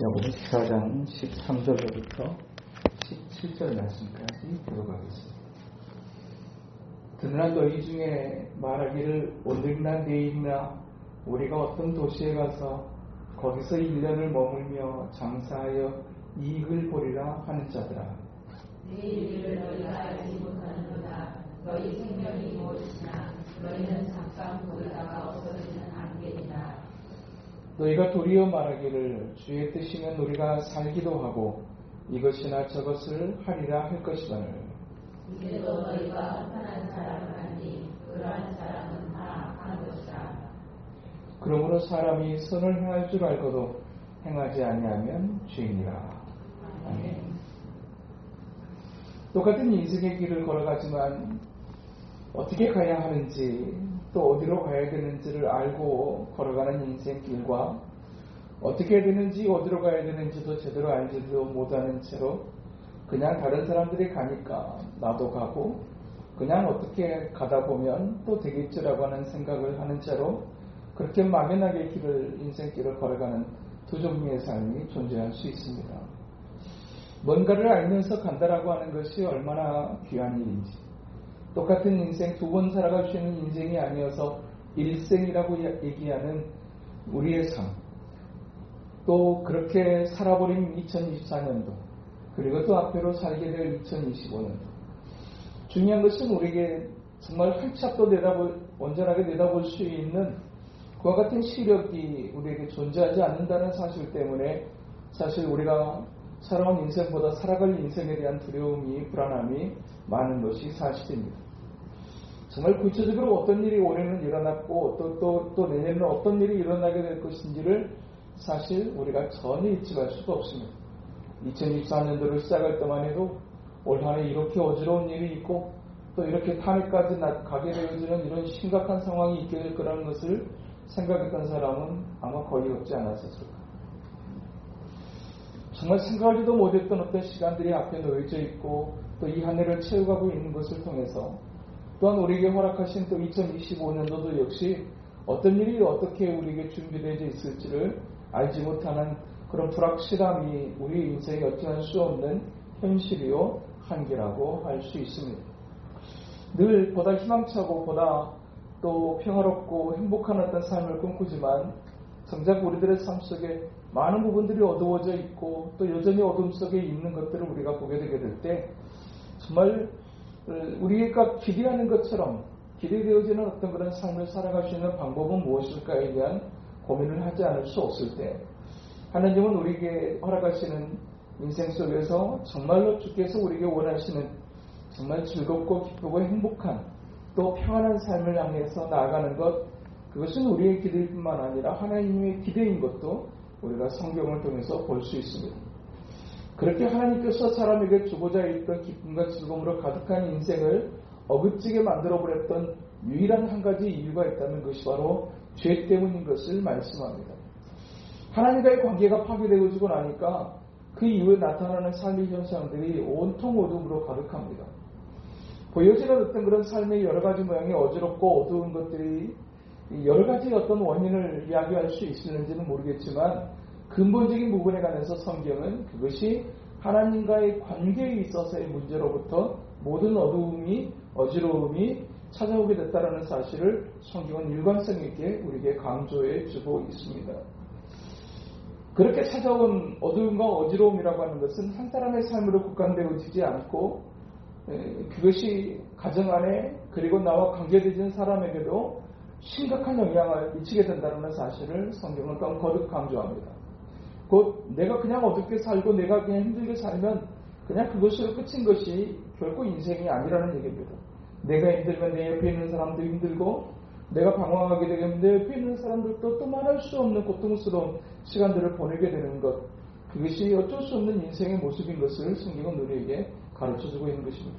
야고보 14장 13절부터 17절 말씀까지 들어가겠습니다. 그러나 너희 중에 말하기를 오늘이나 내일이나 우리가 어떤 도시에 가서 거기서 1년을 머물며 장사하여 이익을 보리라 하는 자들아, 내일 일을 너희가 알지 못하는도다. 너희 생명이 무엇이냐? 너희는 잠깐 보다가 없어지는 안개니라. 너희가 도리어 말하기를 주의 뜻이면 우리가 살기도 하고 이것이나 저것을 하리라 할 것이거늘. 이제도 너희가 한탄한 사람을 하니 그러한 사람은 다 악한 것이라. 그러므로 사람이 선을 행할 줄 알고도 행하지 아니하면 죄이니라. 아멘. 똑같은 인생의 길을 걸어가지만 어떻게 가야 하는지 또 어디로 가야 되는지를 알고 걸어가는 인생길과 어떻게 해야 되는지 어디로 가야 되는지도 제대로 알지도 못하는 채로 그냥 다른 사람들이 가니까 나도 가고 그냥 어떻게 가다 보면 또 되겠지라고 하는 생각을 하는 채로 그렇게 막연하게 인생길을 걸어가는 두 종류의 삶이 존재할 수 있습니다. 뭔가를 알면서 간다라고 하는 것이 얼마나 귀한 일인지, 똑같은 인생 두 번 살아갈 수 있는 인생이 아니어서 일생이라고 얘기하는 우리의 삶, 또 그렇게 살아버린 2024년도, 그리고 또 앞으로 살게 될 2025년도. 중요한 것은 우리에게 정말 활짝도 온전하게 내다볼 수 있는 그와 같은 시력이 우리에게 존재하지 않는다는 사실 때문에 사실 우리가 살아온 인생보다 살아갈 인생에 대한 두려움이, 불안함이 많은 것이 사실입니다. 정말 구체적으로 어떤 일이 올해는 일어났고 또 내년에는 어떤 일이 일어나게 될 것인지를 사실 우리가 전혀 예측할 수가 없습니다. 2024년도를 시작할 때만 해도 올 한해 이렇게 어지러운 일이 있고 또 이렇게 탄핵까지 가게 되어지는 이런 심각한 상황이 있게 될 거라는 것을 생각했던 사람은 아마 거의 없지 않았었을까. 정말 생각하지도 못했던 어떤 시간들이 앞에 놓여져 있고 또 이 한 해를 채워가고 있는 것을 통해서 또한 우리에게 허락하신 또 2025년도도 역시 어떤 일이 어떻게 우리에게 준비되어 있을지를 알지 못하는 그런 불확실함이 우리 인생에 어찌할 수 없는 현실이요 한계라고 할 수 있습니다. 늘 보다 희망차고 보다 또 평화롭고 행복한 어떤 삶을 꿈꾸지만 정작 우리들의 삶 속에 많은 부분들이 어두워져 있고 또 여전히 어둠 속에 있는 것들을 우리가 보게 되게 될 때 정말 우리가 기대하는 것처럼 기대되어지는 어떤 그런 삶을 살아갈 수 있는 방법은 무엇일까에 대한 고민을 하지 않을 수 없을 때 하나님은 우리에게 허락하시는 인생 속에서 정말로 주께서 우리에게 원하시는 정말 즐겁고 기쁘고 행복한 또 평안한 삶을 향해서 나아가는 것, 그것은 우리의 기대일 뿐만 아니라 하나님의 기대인 것도 우리가 성경을 통해서 볼 수 있습니다. 그렇게 하나님께서 사람에게 주고자 했던 기쁨과 즐거움으로 가득한 인생을 어긋지게 만들어버렸던 유일한 한 가지 이유가 있다면 그것이 바로 죄 때문인 것을 말씀합니다. 하나님과의 관계가 파괴되어지고 나니까 그 이후에 나타나는 삶의 현상들이 온통 어둠으로 가득합니다. 보여지는 어떤 그런 삶의 여러 가지 모양이 어지럽고 어두운 것들이 여러 가지 어떤 원인을 이야기할 수 있을는지는 모르겠지만 근본적인 부분에 관해서 성경은 그것이 하나님과의 관계에 있어서의 문제로부터 모든 어두움이 어지러움이 찾아오게 됐다는 사실을 성경은 일관성 있게 우리에게 강조해 주고 있습니다. 그렇게 찾아온 어두움과 어지러움이라고 하는 것은 한 사람의 삶으로 국한되어지지 않고 그것이 가정 안에 그리고 나와 관계되는 사람에게도 심각한 영향을 미치게 된다는 사실을 성경은 또 거듭 강조합니다. 곧 내가 그냥 어둡게 살고 내가 그냥 힘들게 살면 그냥 그것으로 끝인 것이 결코 인생이 아니라는 얘기입니다. 내가 힘들면 내 옆에 있는 사람도 힘들고 내가 방황하게 되면 내 옆에 있는 사람들도 또 말할 수 없는 고통스러운 시간들을 보내게 되는 것, 그것이 어쩔 수 없는 인생의 모습인 것을 성경은 우리에게 가르쳐주고 있는 것입니다.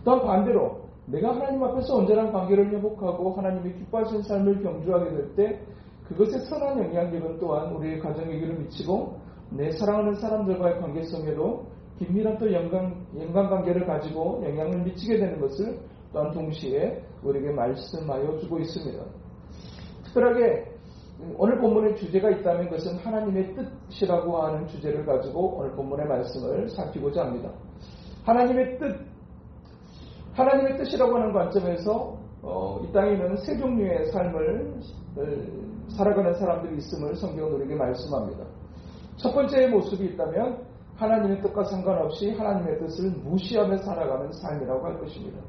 또한 반대로 내가 하나님 앞에서 온전한 관계를 회복하고 하나님이 기뻐하시는 삶을 경주하게 될 때 그것의 선한 영향력은 또한 우리의 가정에게도 미치고 내 사랑하는 사람들과의 관계성에도 긴밀한 또 연관관계를 가지고 영향을 미치게 되는 것을 또한 동시에 우리에게 말씀하여 주고 있습니다. 특별하게 오늘 본문의 주제가 있다면 그것은 하나님의 뜻이라고 하는 주제를 가지고 오늘 본문의 말씀을 살피고자 합니다. 하나님의 뜻이라고 하는 관점에서 이 땅에 있는 세 종류의 삶을 살아가는 사람들이 있음을 성경은 우리에게 말씀합니다. 첫 번째의 모습이 있다면 하나님의 뜻과 상관없이 하나님의 뜻을 무시하며 살아가는 삶이라고 할 것입니다.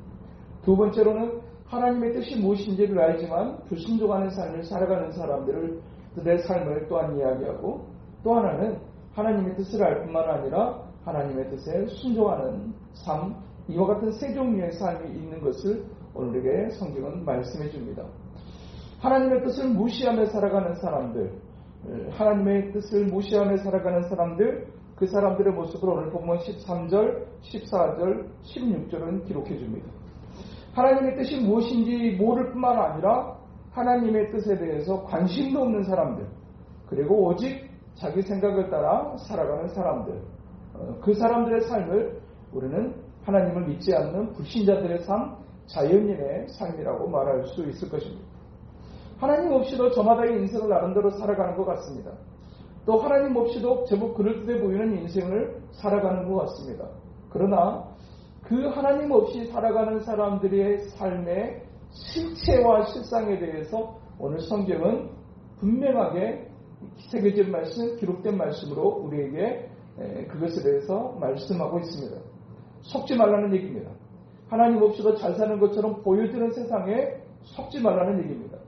두 번째로는 하나님의 뜻이 무엇인지를 알지만 불순종하는 삶을 살아가는 사람들의 삶을 또한 이야기하고, 또 하나는 하나님의 뜻을 알 뿐만 아니라 하나님의 뜻에 순종하는 삶, 이와 같은 세 종류의 삶이 있는 것을 오늘에게 성경은 말씀해 줍니다. 하나님의 뜻을 무시하며 살아가는 사람들, 하나님의 뜻을 무시하며 살아가는 사람들, 그 사람들의 모습을 오늘 본문 13절, 14절, 16절은 기록해 줍니다. 하나님의 뜻이 무엇인지 모를 뿐만 아니라 하나님의 뜻에 대해서 관심도 없는 사람들, 그리고 오직 자기 생각을 따라 살아가는 사람들, 그 사람들의 삶을 우리는 하나님을 믿지 않는 불신자들의 삶, 자연인의 삶이라고 말할 수 있을 것입니다. 하나님 없이도 저마다의 인생을 나름대로 살아가는 것 같습니다. 또 하나님 없이도 제법 그럴듯해 보이는 인생을 살아가는 것 같습니다. 그러나 그 하나님 없이 살아가는 사람들의 삶의 실체와 실상에 대해서 오늘 성경은 분명하게 새겨진 말씀, 기록된 말씀으로 우리에게 그것에 대해서 말씀하고 있습니다. 속지 말라는 얘기입니다. 하나님 없이도 잘 사는 것처럼 보여지는 세상에 속지 말라는 얘기입니다.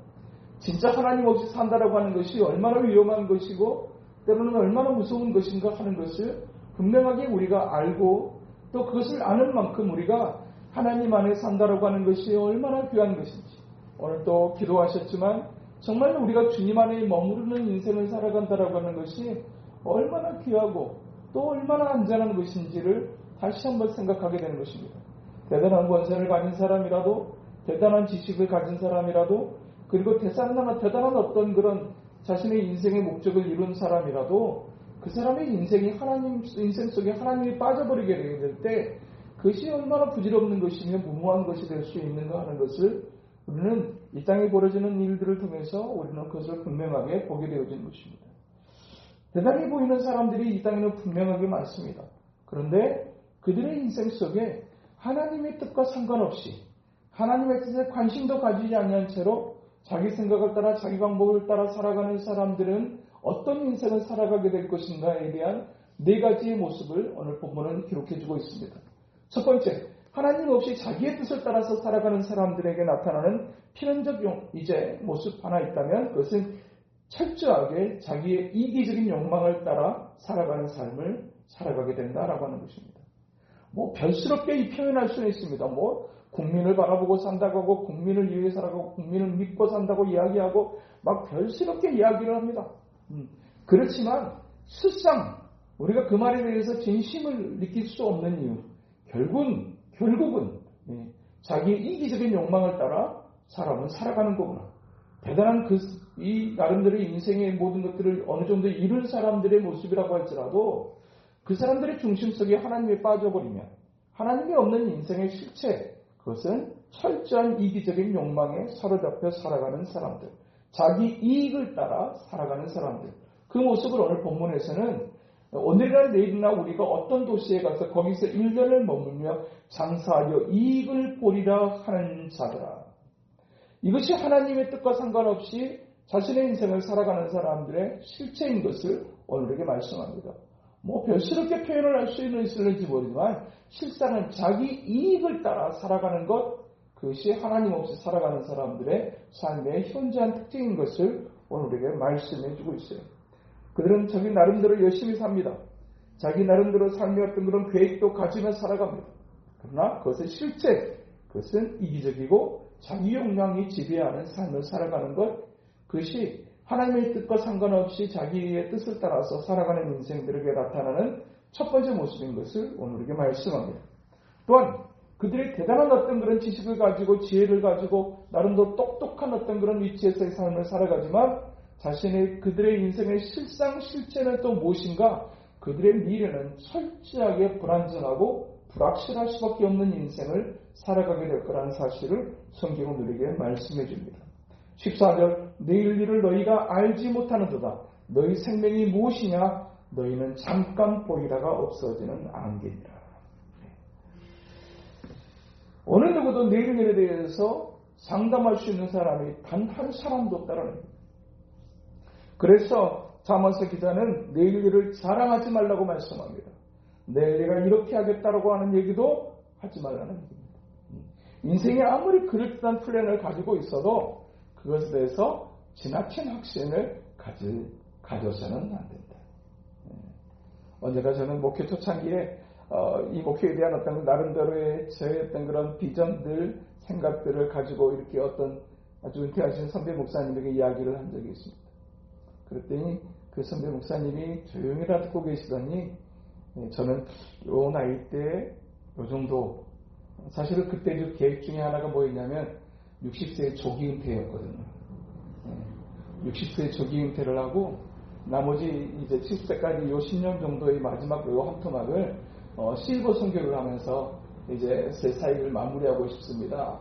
진짜 하나님 없이 산다라고 하는 것이 얼마나 위험한 것이고 때로는 얼마나 무서운 것인가 하는 것을 분명하게 우리가 알고, 또 그것을 아는 만큼 우리가 하나님 안에 산다라고 하는 것이 얼마나 귀한 것인지, 오늘 또 기도하셨지만 정말 우리가 주님 안에 머무르는 인생을 살아간다라고 하는 것이 얼마나 귀하고 또 얼마나 안전한 것인지를 다시 한번 생각하게 되는 것입니다. 대단한 권세를 가진 사람이라도, 대단한 지식을 가진 사람이라도, 그리고 대단한 어떤 그런 자신의 인생의 목적을 이룬 사람이라도 그 사람의 인생 속에 하나님이 빠져버리게 될 때 그것이 얼마나 부질없는 것이며 무모한 것이 될 수 있는가 하는 것을 우리는 이 땅에 벌어지는 일들을 통해서 우리는 그것을 분명하게 보게 되어진 것입니다. 대단히 보이는 사람들이 이 땅에는 분명하게 많습니다. 그런데 그들의 인생 속에 하나님의 뜻과 상관없이 하나님의 뜻에 관심도 가지지 않는 채로 자기 생각을 따라 자기 방법을 따라 살아가는 사람들은 어떤 인생을 살아가게 될 것인가에 대한 네 가지의 모습을 오늘 본문은 기록해주고 있습니다. 첫 번째, 하나님 없이 자기의 뜻을 따라서 살아가는 사람들에게 나타나는 필연적 모습 하나 있다면 그것은 철저하게 자기의 이기적인 욕망을 따라 살아가는 삶을 살아가게 된다라고 하는 것입니다. 별스럽게 이 표현할 수는 있습니다. 국민을 바라보고 산다고 하고, 국민을 위해 살아가고, 국민을 믿고 산다고 이야기하고, 막 별스럽게 이야기를 합니다. 그렇지만 실상 우리가 그 말에 대해서 진심을 느낄 수 없는 이유, 결국은 자기의 이기적인 욕망을 따라 사람은 살아가는 거구나. 대단한 이 나름대로 인생의 모든 것들을 어느 정도 이룬 사람들의 모습이라고 할지라도 그 사람들의 중심 속에 하나님이 빠져버리면 하나님이 없는 인생의 실체, 그것은 철저한 이기적인 욕망에 사로잡혀 살아가는 사람들, 자기 이익을 따라 살아가는 사람들, 그 모습을 오늘 본문에서는 오늘이나 내일이나 우리가 어떤 도시에 가서 거기서 1년을 머물며 장사하여 이익을 보리라 하는 자들아, 이것이 하나님의 뜻과 상관없이 자신의 인생을 살아가는 사람들의 실체인 것을 오늘에게 말씀합니다. 별스럽게 표현을 할 수 있을지 모르지만 실상은 자기 이익을 따라 살아가는 것, 그것이 하나님 없이 살아가는 사람들의 삶의 현저한 특징인 것을 오늘 우리에게 말씀해 주고 있어요. 그들은 자기 나름대로 열심히 삽니다. 자기 나름대로 삶의 어떤 그런 계획도 가지며 살아갑니다. 그러나 그것의 실제, 그것은 이기적이고 자기 욕망이 지배하는 삶을 살아가는 것, 그것이 하나님의 뜻과 상관없이 자기의 뜻을 따라서 살아가는 인생들에게 나타나는 첫 번째 모습인 것을 오늘 우리에게 말씀합니다. 또한 그들이 대단한 어떤 그런 지식을 가지고 지혜를 가지고 나름대로 똑똑한 어떤 그런 위치에서의 삶을 살아가지만 그들의 인생의 실체는 또 무엇인가? 그들의 미래는 철저하게 불안정하고 불확실할 수밖에 없는 인생을 살아가게 될 거라는 사실을 성경은 우리에게 말씀해 줍니다. 14절 내일 일을 너희가 알지 못하는도다. 너희 생명이 무엇이냐? 너희는 잠깐 보이다가 없어지는 안개니라. 어느 누구도 내일 일에 대해서 상담할 수 있는 사람이 단 한 사람도 없다라는 거예요. 그래서 잠언서 기자는 내일 일을 자랑하지 말라고 말씀합니다. 내일 내가 이렇게 하겠다라고 하는 얘기도 하지 말라는 얘기입니다. 인생에 아무리 그럴듯한 플랜을 가지고 있어도 그것에 대해서 지나친 확신을 가져서는 안 된다. 언제가 저는 목회 초창기에 이 목회에 대한 어떤 나름대로의 저의 어떤 그런 비전들, 생각들을 가지고 이렇게 어떤 아주 은퇴하신 선배 목사님에게 이야기를 한 적이 있습니다. 그랬더니 그 선배 목사님이 조용히 다 듣고 계시더니 저는 요 나이 때 요 정도, 사실은 그때 그 계획 중에 하나가 뭐였냐면 60세 조기 은퇴였거든요. 60세 조기 은퇴를 하고 나머지 이제 70세까지 요 10년 정도의 마지막 요 한 토막을 실버 선교를 하면서 이제 제 사역을 마무리하고 싶습니다.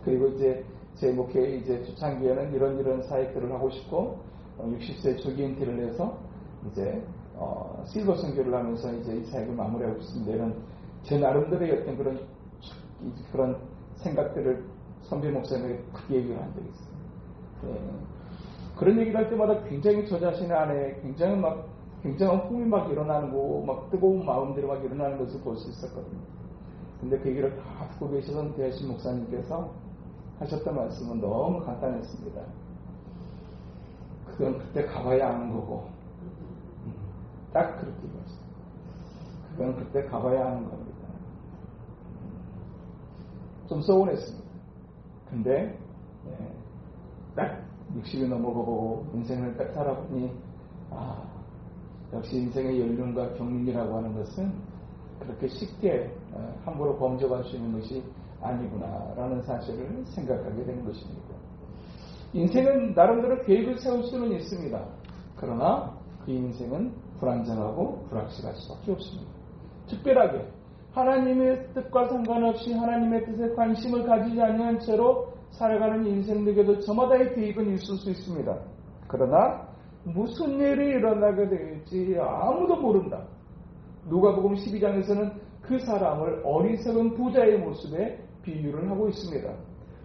그리고 이제 제 목회 이제 초창기에는 이런 사역들을 하고 싶고 60세 조기 은퇴를 해서 이제 실버 선교를 하면서 이제 이 사역을 마무리하고 싶습니다. 이런 제 나름대로의 어떤 그런 생각들을 선배 목사님에게 크게 얘기를 한 적이 있어요. 그런 얘기를 할 때마다 굉장히 저 자신의 안에 굉장한 꿈이 막 일어나는 거, 막 뜨거운 마음들이 막 일어나는 것을 볼 수 있었거든요. 근데 그 얘기를 다 듣고 계시던 대하신 목사님께서 하셨던 말씀은 너무 간단했습니다. 그건 그때 가봐야 아는 거고, 딱 그렇게 얘기했어요. 그건 그때 가봐야 하는 겁니다. 좀 서운했습니다. 근데 딱 60이 넘어가고 인생을 딱 살아보니 역시 인생의 연륜과 경륜이라고 하는 것은 그렇게 쉽게 함부로 범접할 수 있는 것이 아니구나라는 사실을 생각하게 된 것입니다. 인생은 나름대로 계획을 세울 수는 있습니다. 그러나 그 인생은 불안정하고 불확실할 수밖에 없습니다. 특별하게 하나님의 뜻과 상관없이 하나님의 뜻에 관심을 가지지 않는 채로 살아가는 인생에게도 저마다의 계획은 있을 수 있습니다. 그러나 무슨 일이 일어나게 될지 아무도 모른다. 누가복음 12장에서는 그 사람을 어리석은 부자의 모습에 비유를 하고 있습니다.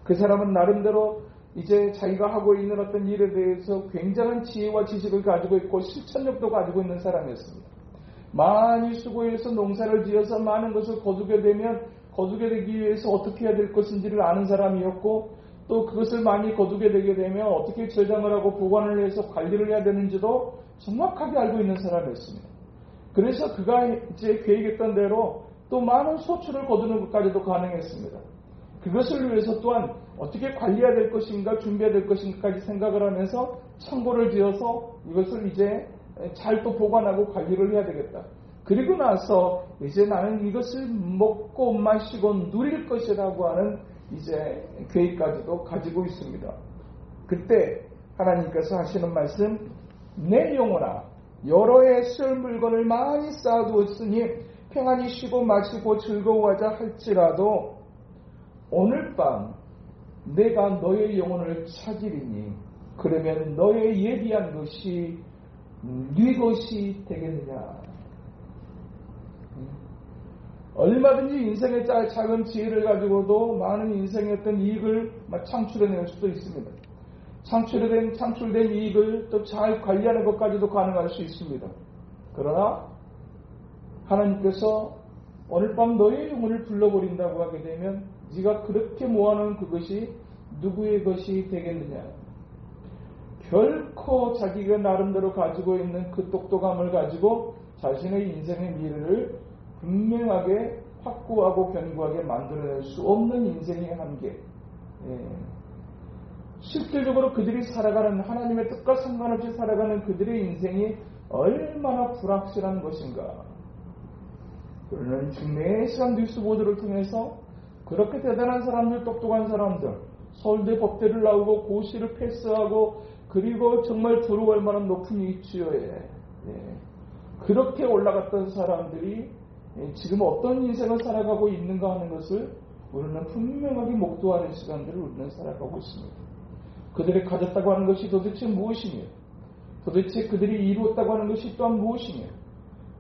그 사람은 나름대로 이제 자기가 하고 있는 어떤 일에 대해서 굉장한 지혜와 지식을 가지고 있고 실천력도 가지고 있는 사람이었습니다. 많이 수고해서 농사를 지어서 많은 것을 거두게 되면 거두게 되기 위해서 어떻게 해야 될 것인지를 아는 사람이었고, 또 그것을 많이 거두게 되게 되면 어떻게 저장을 하고 보관을 해서 관리를 해야 되는지도 정확하게 알고 있는 사람이었습니다. 그래서 그가 이제 계획했던 대로 또 많은 소출을 거두는 것까지도 가능했습니다. 그것을 위해서 또한 어떻게 관리해야 될 것인가 준비해야 될 것인가까지 생각을 하면서 창고를 지어서 이것을 이제 잘 또 보관하고 관리를 해야 되겠다. 그리고 나서 이제 나는 이것을 먹고 마시고 누릴 것이라고 하는 이제 계획까지도 가지고 있습니다. 그때 하나님께서 하시는 말씀, 내 영혼아 여러 해 쓸 물건을 많이 쌓아두었으니 평안히 쉬고 마시고 즐거워하자 할지라도 오늘 밤 내가 너의 영혼을 찾으리니 그러면 너의 예비한 것이 네 것이 되겠느냐. 얼마든지 인생의 작은 지혜를 가지고도 많은 인생의 어떤 이익을 창출해낼 수도 있습니다. 창출된 이익을 또 잘 관리하는 것까지도 가능할 수 있습니다. 그러나 하나님께서 오늘 밤 너의 영혼을 불러버린다고 하게 되면 네가 그렇게 모아놓은 그것이 누구의 것이 되겠느냐. 결코 자기가 나름대로 가지고 있는 그 똑똑함을 가지고 자신의 인생의 미래를 분명하게 확고하고 견고하게 만들어낼 수 없는 인생의 한계. 실질적으로 그들이 살아가는 하나님의 뜻과 상관없이 살아가는 그들의 인생이 얼마나 불확실한 것인가. 그러나 지금 매시간 뉴스 보도를 통해서 그렇게 대단한 사람들, 똑똑한 사람들, 서울대 법대를 나오고 고시를 패스하고 그리고 정말 들어올 만한 높은 위치에 그렇게 올라갔던 사람들이 지금 어떤 인생을 살아가고 있는가 하는 것을 우리는 분명하게 목도하는 시간들을 우리는 살아가고 있습니다. 그들이 가졌다고 하는 것이 도대체 무엇이며, 도대체 그들이 이루었다고 하는 것이 또한 무엇이며,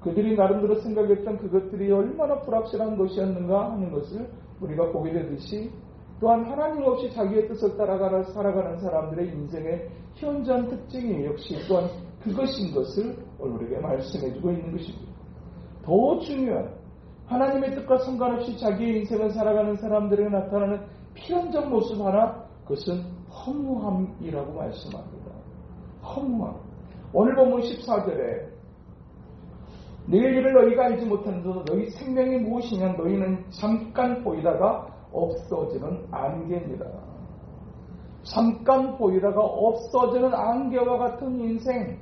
그들이 나름대로 생각했던 그것들이 얼마나 불확실한 것이었는가 하는 것을 우리가 보게 되듯이, 또한 하나님 없이 자기의 뜻을 따라가는 살아가는 사람들의 인생의 현저한 특징이 역시 또한 그것인 것을 오늘 우리에게 말씀해주고 있는 것입니다. 더 중요한 하나님의 뜻과 상관없이 자기의 인생을 살아가는 사람들에게 나타나는 필연적 모습 하나, 그것은 허무함이라고 말씀합니다. 허무함. 오늘 본문 14절에 너희의 일을 너희가 알지 못하는데도 너희 생명이 무엇이냐, 너희는 잠깐 보이다가 없어지는 안개입니다. 잠깐 보이다가 없어지는 안개와 같은 인생,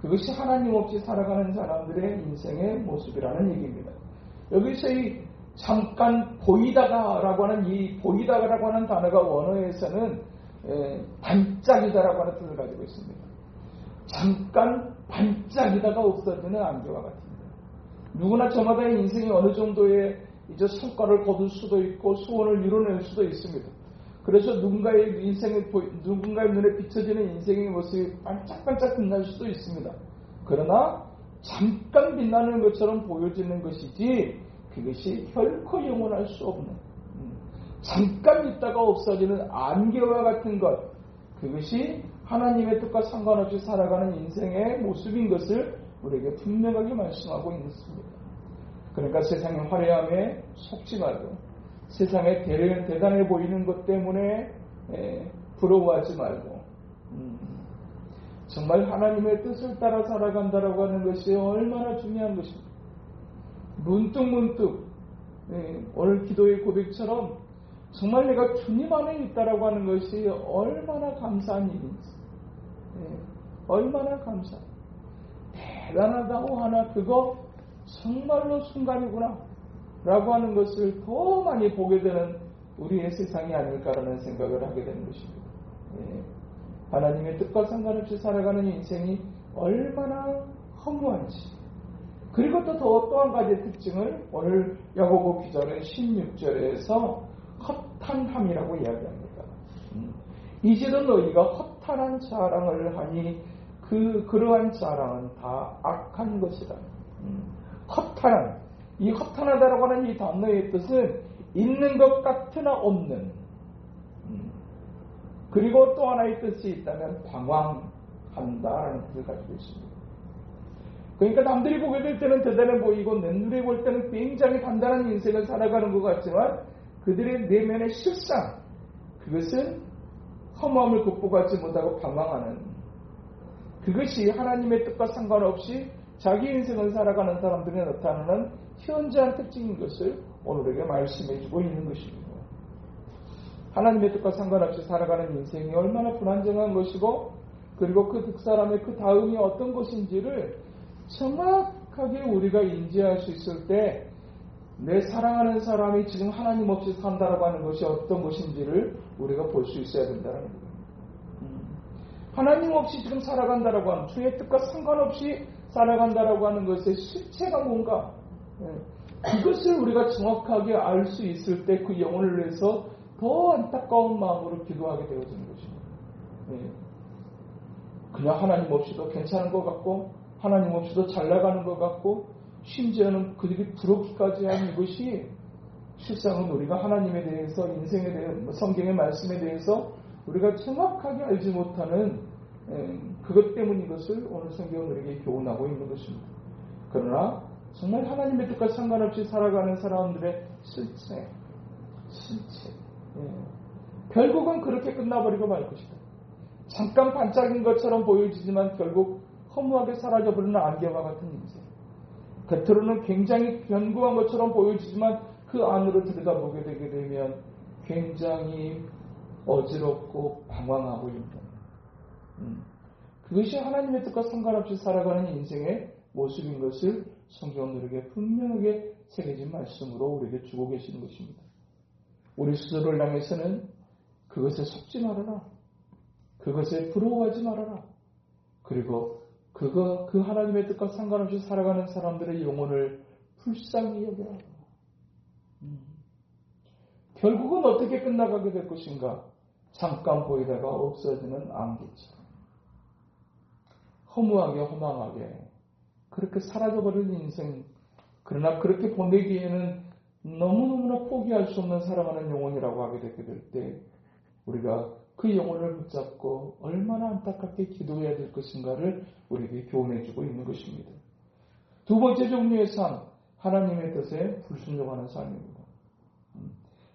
그것이 하나님 없이 살아가는 사람들의 인생의 모습이라는 얘기입니다. 여기서 이 잠깐 보이다가라고 하는 이 보이다가라고 하는 단어가 원어에서는 반짝이다라고 하는 뜻을 가지고 있습니다. 잠깐 반짝이다가 없어지는 안개와 같습니다. 누구나 저마다의 인생이 어느 정도의 이제 성과를 거둘 수도 있고 소원을 이뤄낼 수도 있습니다. 그래서 누군가의 눈에 비춰지는 인생의 모습이 반짝반짝 빛날 수도 있습니다. 그러나 잠깐 빛나는 것처럼 보여지는 것이지 그것이 결코 영원할 수 없는, 잠깐 있다가 없어지는 안개와 같은 것, 그것이 하나님의 뜻과 상관없이 살아가는 인생의 모습인 것을 우리에게 분명하게 말씀하고 있습니다. 그러니까 세상의 화려함에 속지 말고, 세상에 대단해 보이는 것 때문에 부러워하지 말고, 정말 하나님의 뜻을 따라 살아간다라고 하는 것이 얼마나 중요한 것입니다. 문득문득 오늘 기도의 고백처럼 정말 내가 주님 안에 있다라고 하는 것이 얼마나 감사한 일인지, 얼마나 감사, 대단하다고 하나 그거 정말로 순간이구나 라고 하는 것을 더 많이 보게 되는 우리의 세상이 아닐까라는 생각을 하게 되는 것입니다. 하나님의 뜻과 상관없이 살아가는 인생이 얼마나 허무한지, 그리고 또 한 가지의 특징을 오늘 야고보 기자는 16절에서 허탄함이라고 이야기합니다. 이제는 너희가 허탄한 자랑을 하니 그러한 자랑은 다 악한 것이다. 허탄한, 이 허탄하다라고 하는 이 단어의 뜻은 있는 것 같으나 없는, 그리고 또 하나의 뜻이 있다면 방황한다라는 뜻을 가지고 있습니다. 그러니까 남들이 보게 될 때는 대단해 보이고 내 눈에 볼 때는 굉장히 단단한 인생을 살아가는 것 같지만 그들의 내면의 실상, 그것은 허무함을 극복하지 못하고 방황하는, 그것이 하나님의 뜻과 상관없이 자기 인생을 살아가는 사람들에 나타나는 현저한 특징인 것을 오늘에게 말씀해주고 있는 것입니다. 하나님의 뜻과 상관없이 살아가는 인생이 얼마나 불안정한 것이고, 그리고 그 사람의 그 다음이 어떤 것인지를 정확하게 우리가 인지할 수 있을 때 내 사랑하는 사람이 지금 하나님 없이 산다라고 하는 것이 어떤 것인지를 우리가 볼 수 있어야 된다는 거예요. 하나님 없이 지금 살아간다라고 하는, 주의 뜻과 상관없이 살아간다라고 하는 것의 실체가 뭔가, 그것을 우리가 정확하게 알 수 있을 때 그 영혼을 위해서 더 안타까운 마음으로 기도하게 되어지는 것입니다. 그냥 하나님 없이도 괜찮은 것 같고, 하나님 없이도 잘 나가는 것 같고, 심지어는 그들이 부럽기까지 한 이것이 실상은 우리가 하나님에 대해서, 인생에 대해서, 성경의 말씀에 대해서 우리가 정확하게 알지 못하는 그것 때문인 것을 오늘 성경은 우리에게 교훈하고 있는 것입니다. 그러나 정말 하나님의 뜻과 상관없이 살아가는 사람들의 실체, 결국은 그렇게 끝나버리고 말 것이다. 잠깐 반짝인 것처럼 보여지지만 결국 허무하게 사라져버리는 안개와 같은 인생. 겉으로는 굉장히 견고한 것처럼 보여지지만 그 안으로 들여다보게 되게 되면 굉장히 어지럽고 방황하고 있는, 그것이 하나님의 뜻과 상관없이 살아가는 인생의 모습인 것을 성경은 우리에게 분명하게 새겨진 말씀으로 우리에게 주고 계시는 것입니다. 우리 스스로를 향해서는 그것에 속지 말아라, 그것에 부러워하지 말아라, 그리고 그 하나님의 뜻과 상관없이 살아가는 사람들의 영혼을 불쌍히 여겨라. 결국은 어떻게 끝나가게 될 것인가? 잠깐 보이다가 없어지는 안개처럼 허무하게 허망하게 그렇게 사라져버린 인생, 그러나 그렇게 보내기에는 너무너무나 포기할 수 없는 사랑하는 영혼이라고 하게 되게 될 때 우리가 그 영혼을 붙잡고 얼마나 안타깝게 기도해야 될 것인가를 우리에게 교훈해주고 있는 것입니다. 두 번째 종류의 삶, 하나님의 뜻에 불순종하는 삶입니다.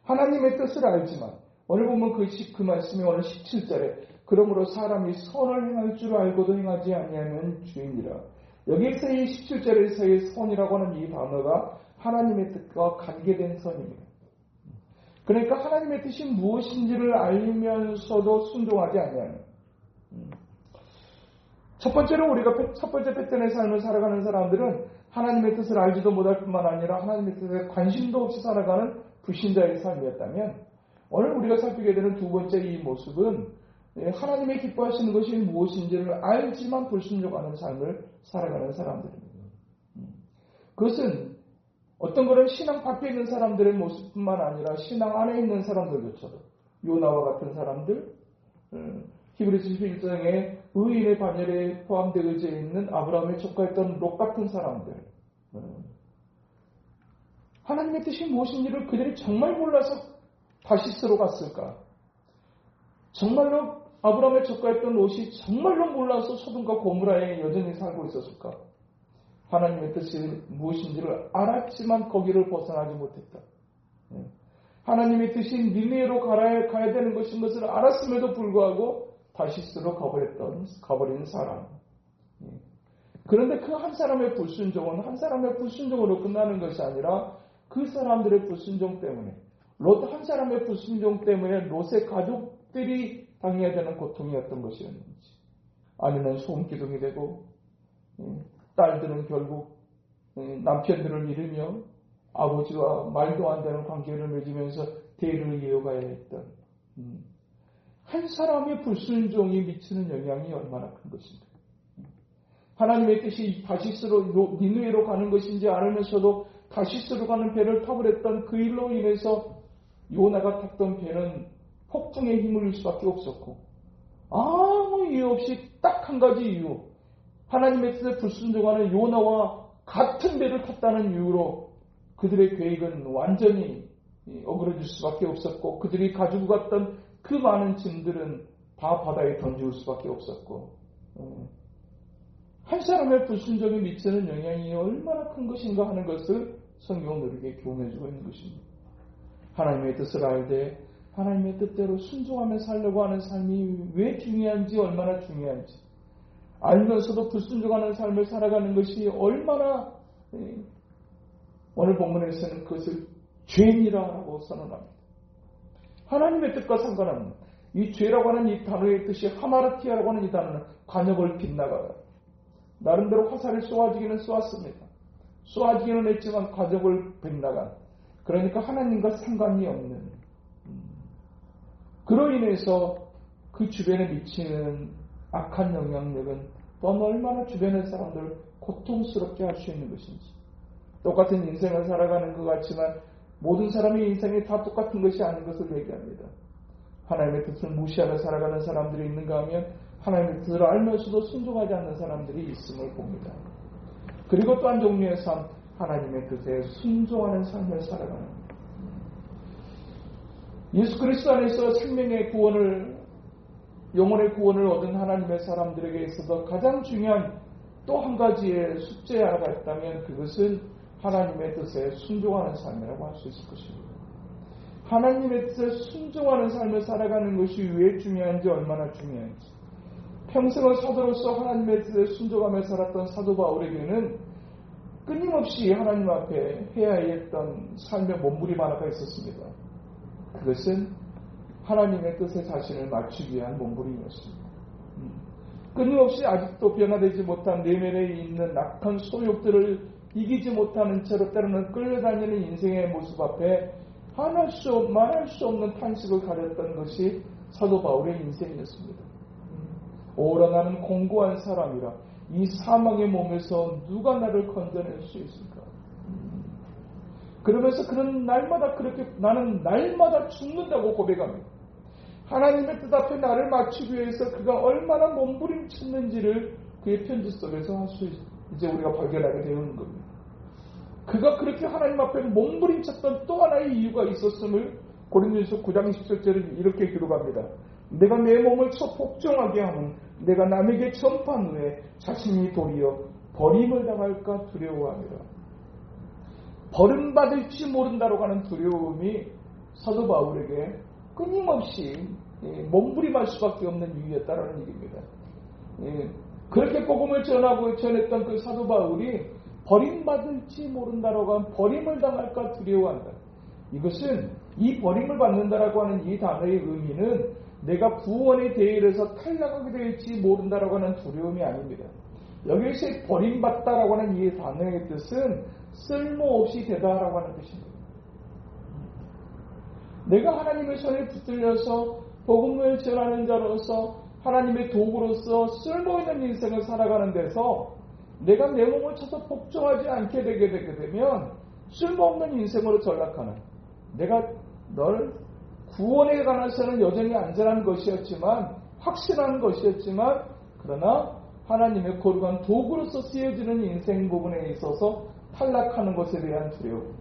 하나님의 뜻을 알지만 오늘 보면 그 말씀이 오늘 17절에 그러므로 사람이 선을 행할 줄 알고도 행하지 아니하면 죄이니라. 여기서 이 17절에서의 선이라고 하는 이 단어가 하나님의 뜻과 관계된 선입니다. 그러니까 하나님의 뜻이 무엇인지를 알면서도 순종하지 아니하는. 첫 번째로 우리가 첫 번째 패턴의 삶을 살아가는 사람들은 하나님의 뜻을 알지도 못할 뿐만 아니라 하나님의 뜻에 관심도 없이 살아가는 불신자의 삶이었다면 오늘 우리가 살피게 되는 두 번째 이 모습은 하나님의 기뻐하시는 것이 무엇인지를 알지만 불순종하는 삶을 살아가는 사람들입니다. 그것은 어떤 거는 신앙 밖에 있는 사람들의 모습뿐만 아니라 신앙 안에 있는 사람들조차도 요나와 같은 사람들, 히브리서 11장에 의인의 반열에 포함되어 있는 아브라함의 족하였던 롯 같은 사람들, 하나님의 뜻이 무엇인지를 그들이 정말 몰라서 다시스로 갔을까? 정말로 아브라함의 족하였던 롯이 정말로 몰라서 소돔과 고모라에 여전히 살고 있었을까? 하나님의 뜻이 무엇인지를 알았지만 거기를 벗어나지 못했다. 하나님의 뜻이 니느웨로 가야 되는 것인 것을 알았음에도 불구하고 다시스로 가버린 사람. 그런데 그 한 사람의 불순종은 한 사람의 불순종으로 끝나는 것이 아니라 그 사람들의 불순종 때문에 롯 한 사람의 불순종 때문에 롯의 가족들이 당해야 되는 고통이었던 것이었는지, 아니면 소음기둥이 되고 딸들은 결국 남편들을 잃으며 아버지와 말도 안 되는 관계를 맺으면서 대를 이어가야 했던 한 사람의 불순종이 미치는 영향이 얼마나 큰 것인가. 하나님의 뜻이 다시스로 니느웨로 가는 것인지 알면서도 다시스로 가는 배를 타버렸던 그 일로 인해서 요나가 탔던 배는 폭풍의 힘을 줄 수밖에 없었고, 아무 이유 없이 딱 한 가지 이유, 하나님의 뜻에 불순종하는 요나와 같은 배를 탔다는 이유로 그들의 계획은 완전히 어그러질 수밖에 없었고, 그들이 가지고 갔던 그 많은 짐들은 다 바다에 던질 수밖에 없었고, 한 사람의 불순종이 미치는 영향이 얼마나 큰 것인가 하는 것을 성경은 우리에게 교훈해주고 있는 것입니다. 하나님의 뜻을 알되 하나님의 뜻대로 순종하며 살려고 하는 삶이 왜 중요한지, 얼마나 중요한지 알면서도 불순종하는 삶을 살아가는 것이 얼마나, 오늘 본문에서는 그것을 죄인이라고 선언합니다. 하나님의 뜻과 상관없는 이 죄라고 하는 이 단어의 뜻이 하마르티아라고 하는 이 단어는 관역을 빗나가다. 나름대로 화살을 쏘아주기는 쏘았습니다. 쏘아주기는 했지만 관역을 빗나간, 그러니까 하나님과 상관이 없는, 그로 인해서 그 주변에 미치는 악한 영향력은 또한 얼마나 주변의 사람들을 고통스럽게 할 수 있는 것인지. 똑같은 인생을 살아가는 것 같지만 모든 사람의 인생이 다 똑같은 것이 아닌 것을 얘기합니다. 하나님의 뜻을 무시하며 살아가는 사람들이 있는가 하면 하나님의 뜻을 알면서도 순종하지 않는 사람들이 있음을 봅니다. 그리고 또 한 종류의 삶, 하나님의 뜻에 순종하는 삶을 살아가는, 예수 그리스도 안에서 생명의 구원을, 영혼의 구원을 얻은 하나님의 사람들에게 있어서 가장 중요한 또 한 가지의 숙제 하나가 있다면 그것은 하나님의 뜻에 순종하는 삶이라고 할 수 있을 것입니다. 하나님의 뜻에 순종하는 삶을 살아가는 것이 왜 중요한지, 얼마나 중요한지. 평생을 사도로서 하나님의 뜻에 순종하며 살았던 사도 바울에게는 끊임없이 하나님 앞에 해야 했던 삶의 몸부림 하나가 있었습니다. 그것은 하나님의 뜻에 자신을 맞추기 위한 몸부림이었습니다. 끊임없이 아직도 변화되지 못한 내면에 있는 악한 소욕들을 이기지 못하는 채로 때로는 끌려다니는 인생의 모습 앞에 말할 수 없는 탄식을 가렸던 것이 사도 바울의 인생이었습니다. 오라 나는 공고한 사람이라 이 사망의 몸에서 누가 나를 건져낼 수 있을까? 그러면서 그는 날마다 그렇게 나는 날마다 죽는다고 고백합니다. 하나님의 뜻 앞에 나를 맞추기 위해서 그가 얼마나 몸부림쳤는지를 그의 편지 속에서 이제 우리가 발견하게 되는 겁니다. 그가 그렇게 하나님 앞에 몸부림쳤던 또 하나의 이유가 있었음을 고린도전서 9장 17절에 이렇게 기록합니다. 내가 내 몸을 쳐 복종하게 하면 내가 남에게 전파한 후에 자신이 도리어 버림을 당할까 두려워합니다. 버림받을지 모른다고 하는 두려움이 사도 바울에게 끊임없이 몸부림할 수밖에 없는 이유였다는 얘기입니다. 그렇게 복음을 전했던 그 사도 바울이 버림받을지 모른다라고 하는 버림을 당할까 두려워한다. 이것은 이 버림을 받는다라고 하는 이 단어의 의미는 내가 구원의 대열에서 탈락하게 될지 모른다라고 하는 두려움이 아닙니다. 여기에서 버림받다라고 하는 이 단어의 뜻은 쓸모없이 되다라고 하는 뜻입니다. 내가 하나님의 손에 붙들려서 복음을 전하는 자로서 하나님의 도구로서 쓸모있는 인생을 살아가는 데서 내가 내 몸을 쳐서 복종하지 않게 되게 되면 쓸모없는 인생으로 전락하는, 내가 널 구원에 관해서는 여전히 안전한 것이었지만, 확실한 것이었지만, 그러나 하나님의 거룩한 도구로서 쓰여지는 인생 부분에 있어서 탈락하는 것에 대한 두려움.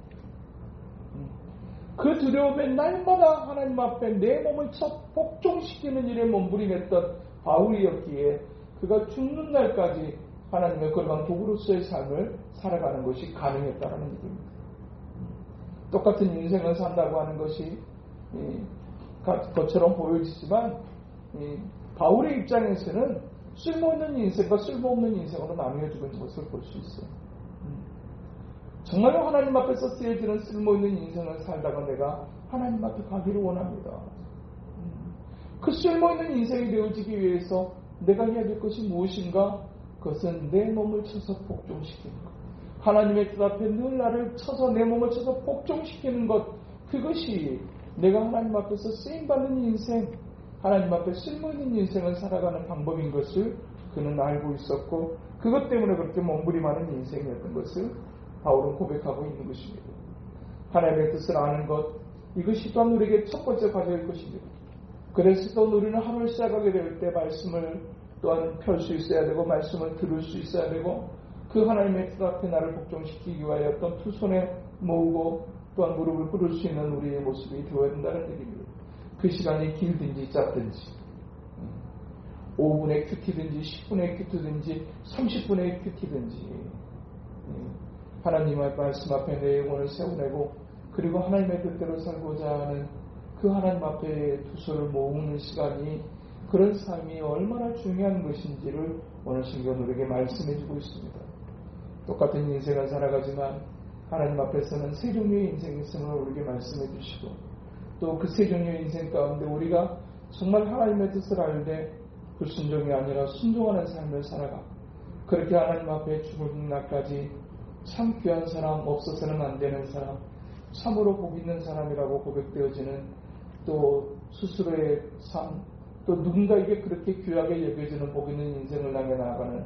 그 두려움에 날마다 하나님 앞에 내 몸을 복종시키는 일에 몸부림했던 바울이었기에 그가 죽는 날까지 하나님의 거룩한 도구로서의 삶을 살아가는 것이 가능했다는 얘기입니다. 똑같은 인생을 산다고 하는 것이 것처럼 보여지지만 바울의 입장에서는 쓸모있는 인생과 쓸모없는 인생으로 나누어지는 것을 볼 수 있어요. 정말로 하나님 앞에서 쓰여지는 쓸모있는 인생을 살다가 내가 하나님 앞에 가기를 원합니다. 그 쓸모있는 인생이 되어지기 위해서 내가 해야 될 것이 무엇인가? 그것은 내 몸을 쳐서 복종시키는 것. 하나님의 뜻 앞에 늘 나를 쳐서 내 몸을 쳐서 복종시키는 것. 그것이 내가 하나님 앞에서 쓰임받는 인생, 하나님 앞에 쓸모있는 인생을 살아가는 방법인 것을 그는 알고 있었고, 그것 때문에 그렇게 몸부림하는 인생이었던 것을 바울은 고백하고 있는 것입니다. 하나님의 뜻을 아는 것, 이것이 또한 우리에게 첫 번째 과제일 것입니다. 그래서 또 우리는 하루를 시작하게 될 때 말씀을 또한 펼 수 있어야 되고, 말씀을 들을 수 있어야 되고, 그 하나님의 뜻 앞에 나를 복종시키기 위하여 어떤 두 손에 모으고 또한 무릎을 꿇을 수 있는 우리의 모습이 되어야 된다는 얘기입니다. 그 시간이 길든지 짧든지, 5분의 큐티든지 10분의 큐티든지 30분의 큐티든지, 하나님의 말씀 앞에 내 영혼을 세워내고 그리고 하나님의 뜻대로 살고자 하는 그 하나님 앞에 두 손을 모으는 시간이, 그런 삶이 얼마나 중요한 것인지를 오늘 성경은 우리에게 말씀해주고 있습니다. 똑같은 인생을 살아가지만 하나님 앞에서는 세 종류의 인생이 있음을 우리에게 말씀해주시고, 또 그 세 종류의 인생 가운데 우리가 정말 하나님의 뜻을 알되 불순종이 아니라 순종하는 삶을 살아가 그렇게 하나님 앞에 죽을 날까지 참 귀한 사람, 없어서는 안 되는 사람, 참으로 복 있는 사람이라고 고백되어지는, 또 스스로의 삶, 또 누군가에게 그렇게 귀하게 여겨지는 복 있는 인생을 향해 나아가는,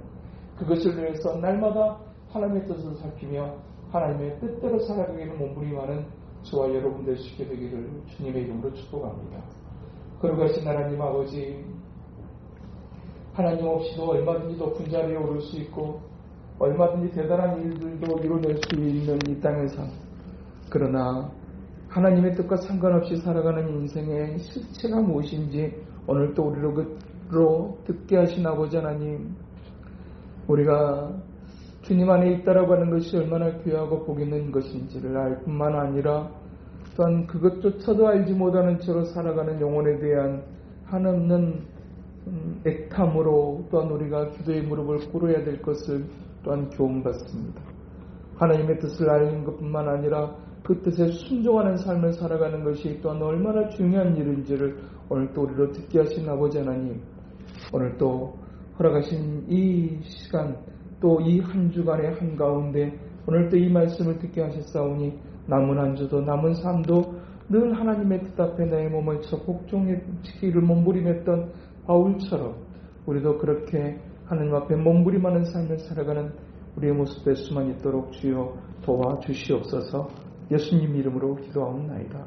그것을 위해서 날마다 하나님의 뜻을 살피며 하나님의 뜻대로 살아가기를 몸부림하는 저와 여러분 되시게 되기를 주님의 이름으로 축복합니다. 거룩하신 하나님 아버지, 하나님 없이도 얼마든지 높은 자리에 오를 수 있고 얼마든지 대단한 일들도 이루어낼 수 있는 이 땅의 삶, 그러나 하나님의 뜻과 상관없이 살아가는 인생의 실체가 무엇인지 오늘 또 우리로 듣게 하신 아버지 하나님, 우리가 주님 안에 있다라고 하는 것이 얼마나 귀하고 복 있는 것인지를 알 뿐만 아니라 또한 그것조차도 알지 못하는 채로 살아가는 영혼에 대한 한없는 액탐으로 또한 우리가 기도의 무릎을 꿇어야 될 것을 또한 교훈받습니다. 하나님의 뜻을 알는 것뿐만 아니라 그 뜻에 순종하는 삶을 살아가는 것이 또한 얼마나 중요한 일인지를 오늘 또 우리로 듣게 하신 아버지 하나님, 오늘 또 허락하신 이 시간, 또 이 한 주간의 한가운데 오늘 또 이 말씀을 듣게 하셨사오니 남은 한 주도 남은 삶도 늘 하나님의 뜻 앞에 내 몸을 쳐 복종시키기를 몸부림했던 바울처럼 우리도 그렇게 하나님 앞에 몸부림하는 삶을 살아가는 우리의 모습 될 수만 있도록 주여 도와주시옵소서. 예수님 이름으로 기도하옵나이다.